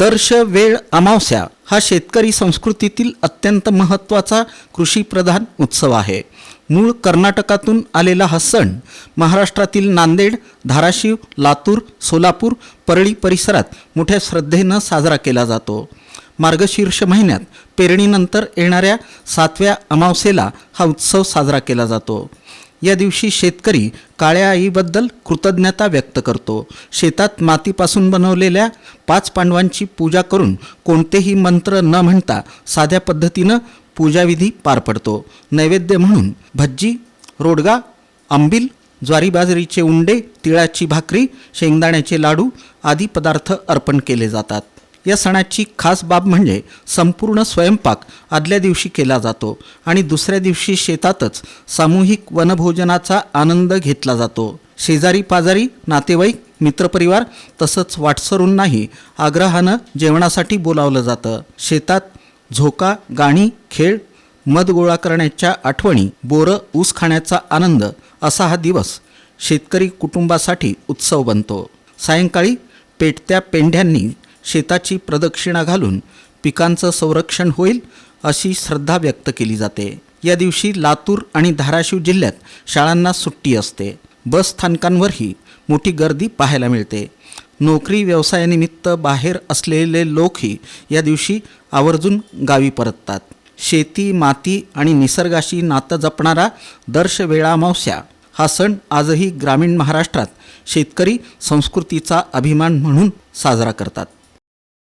दर्श वेळ अमावस्या हा शेतकरी संस्कृतीतील अत्यंत महत्त्वाचा कृषीप्रधान उत्सव आहे. मूळ कर्नाटकातून आलेला हा सण महाराष्ट्रातील नांदेड, धाराशिव, लातूर, सोलापूर, परळी परिसरात मोठ्या श्रद्धेनं साजरा केला जातो. मार्गशीर्ष महिन्यात पेरणीनंतर येणाऱ्या 7व्या अमावस्येला हा उत्सव साजरा केला जातो. या दिवशी शेतकरी काळ्या आईबद्दल कृतज्ञता व्यक्त करतो. शेतात मातीपासून बनवलेल्या 5 पांडवांची पूजा करून कोणतेही मंत्र न म्हणता साध्या पद्धतीनं पूजाविधी पार पडतो. नैवेद्य म्हणून भज्जी, रोडगा, आंबील, ज्वारी बाजरीचे उंडे, तिळाची भाकरी, शेंगदाण्याचे लाडू आदी पदार्थ अर्पण केले जातात. या सणाची खास बाब म्हणजे संपूर्ण स्वयंपाक आदल्या दिवशी केला जातो आणि दुसऱ्या दिवशी शेतातच सामूहिक वनभोजनाचा आनंद घेतला जातो. शेजारी पाजारी, नातेवाईक, मित्रपरिवार तसंच वाटसरूंनाही आग्रहानं जेवणासाठी बोलावलं जातं. शेतात झोका, गाणी, खेळ, मध गोळा करण्याच्या आठवणी, बोरं, ऊस खाण्याचा आनंद असा हा दिवस शेतकरी कुटुंबासाठी उत्सव बनतो. सायंकाळी पेटत्या पेंढ्यांनी शेताची प्रदक्षिणा घालून पिकांचं संरक्षण होईल अशी श्रद्धा व्यक्त केली जाते. या दिवशी लातूर आणि धाराशिव जिल्ह्यात शाळांना सुट्टी असते. बस स्थानकांवरही मोठी गर्दी पाहायला मिळते. नोकरी व्यवसायानिमित्त बाहेर असलेले लोकही या दिवशी आवर्जून गावी परततात. शेती, माती आणि निसर्गाशी नातं जपणारा दर्श वेळा अमावस्या हा सण आजही ग्रामीण महाराष्ट्रात शेतकरी संस्कृतीचा अभिमान म्हणून साजरा करतात.